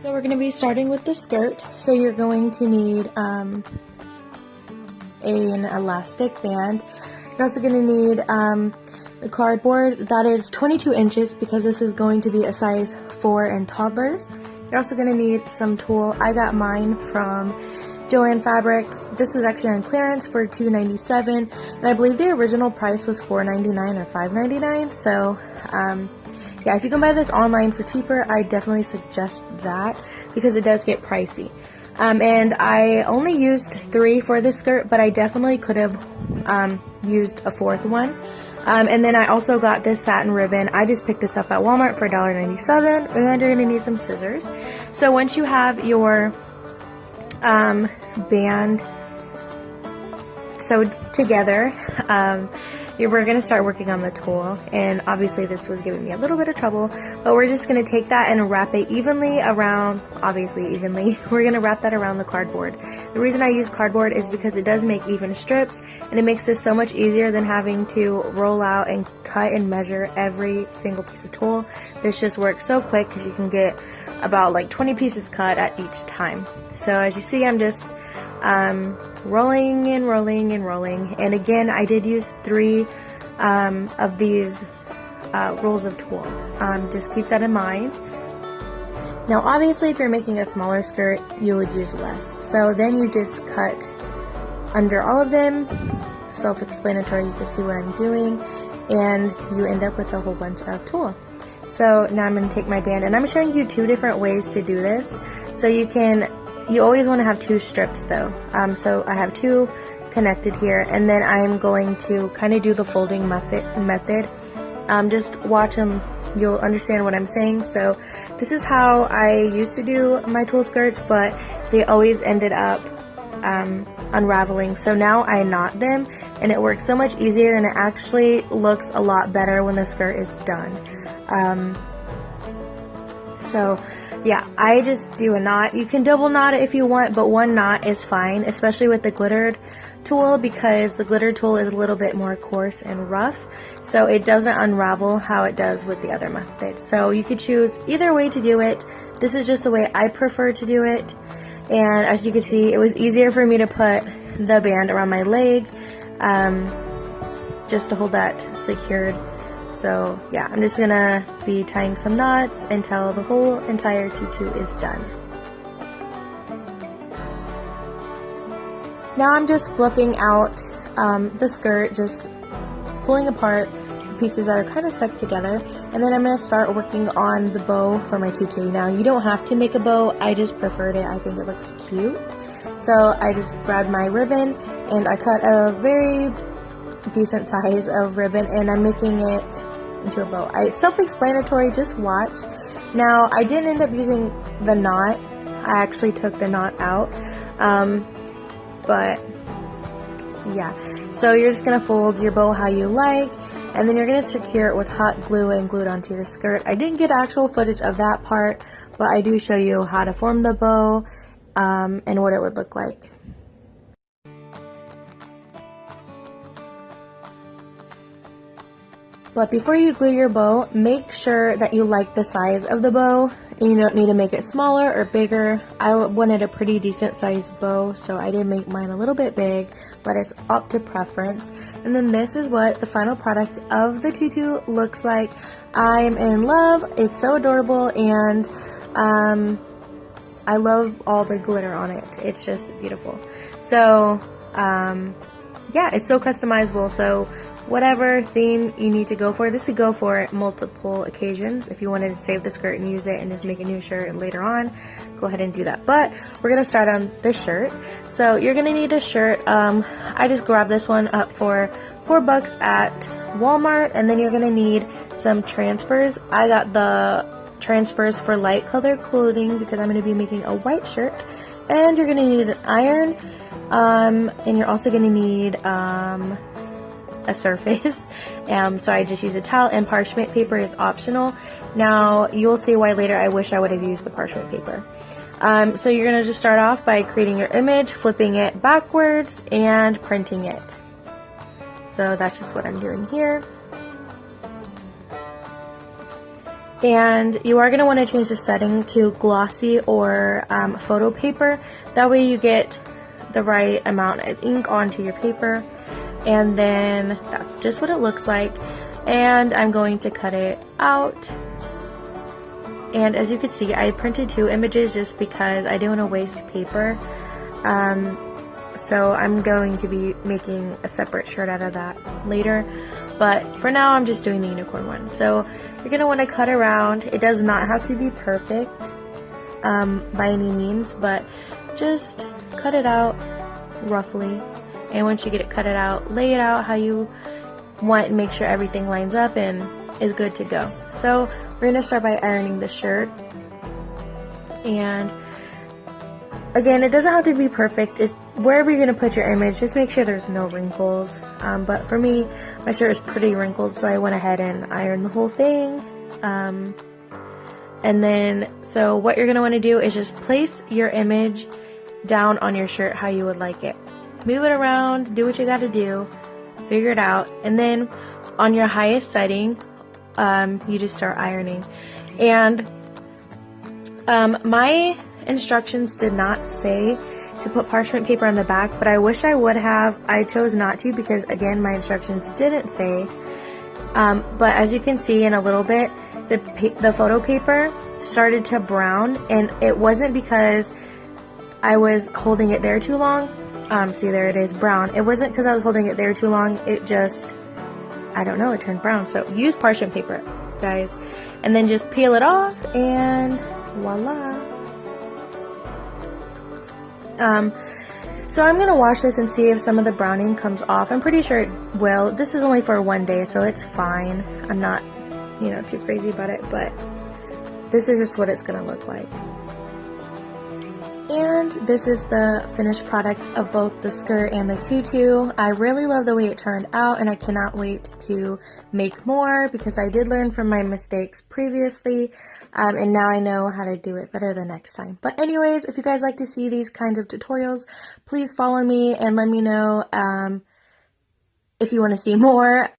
So we're going to be starting with the skirt. So you're going to need an elastic band. You're also going to need the cardboard. That is 22 inches because this is going to be a size 4 in toddlers. You're also going to need some tulle. I got mine from Joanne Fabrics. This was actually on clearance for $2.97, and I believe the original price was $4.99 or $5.99. So yeah, if you can buy this online for cheaper, I definitely suggest that because it does get pricey. And I only used 3 for this skirt, but I definitely could have used a 4th one. And then I also got this satin ribbon. I just picked this up at Walmart for $1.97, and you're going to need some scissors. So once you have your band sewed together, we're going to start working on the tulle, and obviously this was giving me a little bit of trouble, but we're just going to take that and wrap it evenly around, we're going to wrap that around the cardboard. The reason I use cardboard is because it does make even strips, and it makes this so much easier than having to roll out and cut and measure every single piece of tulle. This just works so quick because you can get about like 20 pieces cut at each time. So as you see, I'm just rolling and rolling and rolling, and again I did use 3 of these rolls of tulle. Just keep that in mind. Now obviously if you're making a smaller skirt you would use less, so then you just cut under all of them. Self-explanatory, you can see what I'm doing, and you end up with a whole bunch of tulle. So now I'm going to take my band, and I'm showing you 2 different ways to do this. So you always want to have 2 strips though. So I have 2 connected here, and then I'm going to kind of do the folding method. Just watch and you'll understand what I'm saying. So this is how I used to do my tulle skirts, but they always ended up unraveling. So now I knot them, and it works so much easier, and it actually looks a lot better when the skirt is done. So yeah, I just do a knot. You can double knot it if you want, but 1 knot is fine, especially with the glittered tulle, because the glittered tulle is a little bit more coarse and rough, so it doesn't unravel how it does with the other method. So you could choose either way to do it. This is just the way I prefer to do it, and as you can see, it was easier for me to put the band around my leg, just to hold that secured. So yeah, I'm just gonna be tying some knots until the whole entire tutu is done. Now I'm just flipping out the skirt, just pulling apart the pieces that are kind of stuck together, and then I'm going to start working on the bow for my tutu. Now you don't have to make a bow, I just preferred it, I think it looks cute. So I just grabbed my ribbon and I cut a very decent size of ribbon, and I'm making it into a bow. It's self-explanatory, just watch. Now I didn't end up using the knot, I actually took the knot out, but yeah, so you're just gonna fold your bow how you like, and then you're gonna secure it with hot glue and glue it onto your skirt. I didn't get actual footage of that part, but I do show you how to form the bow and what it would look like. But before you glue your bow, make sure that you like the size of the bow, and you don't need to make it smaller or bigger. I wanted a pretty decent sized bow, so I did make mine a little bit big, but it's up to preference. And then this is what the final product of the tutu looks like. I'm in love, it's so adorable, and I love all the glitter on it. It's just beautiful. So yeah, it's so customizable, so whatever theme you need to go for. This could go for multiple occasions. If you wanted to save the skirt and use it and just make a new shirt later on, go ahead and do that. But we're going to start on the shirt. So you're going to need a shirt. I just grabbed this one up for $4 at Walmart, and then you're going to need some transfers. I got the transfers for light colored clothing because I'm going to be making a white shirt. And you're going to need an iron, and you're also going to need a surface, so I just use a towel, and parchment paper is optional. Now you'll see why later. I wish I would have used the parchment paper. So you're going to just start off by creating your image, flipping it backwards, and printing it. So that's just what I'm doing here. And you are going to want to change the setting to glossy or photo paper. That way you get the right amount of ink onto your paper. And then that's just what it looks like. And I'm going to cut it out. And as you can see, I printed 2 images just because I didn't want to waste paper. So I'm going to be making a separate shirt out of that later. But for now, I'm just doing the unicorn one. So you're going to want to cut around. It does not have to be perfect by any means, but just cut it out roughly. And once you get it cut it out, lay it out how you want and make sure everything lines up and is good to go. So we're going to start by ironing the shirt. And again, it doesn't have to be perfect. It's wherever you're going to put your image, just make sure there's no wrinkles. But for me, my shirt is pretty wrinkled, so I went ahead and ironed the whole thing. And then, so what you're going to want to do is just place your image down on your shirt how you would like it. Move it around, do what you got to do, figure it out. And then on your highest setting, you just start ironing. And my instructions did not say to put parchment paper on the back, but I wish I would have. I chose not to because, again, my instructions didn't say. But as you can see in a little bit, the photo paper started to brown, and it wasn't because I was holding it there too long. See, there it is, brown. It wasn't because I was holding it there too long. It just, I don't know, it turned brown. So use parchment paper, guys, and then just peel it off, and voila. So I'm going to wash this and see if some of the browning comes off. I'm pretty sure it will. This is only for one day, so it's fine. I'm not, too crazy about it, but this is just what it's going to look like. And this is the finished product of both the skirt and the tutu. I really love the way it turned out, and I cannot wait to make more because I did learn from my mistakes previously, and now I know how to do it better the next time. But anyways, if you guys like to see these kinds of tutorials, please follow me and let me know if you want to see more.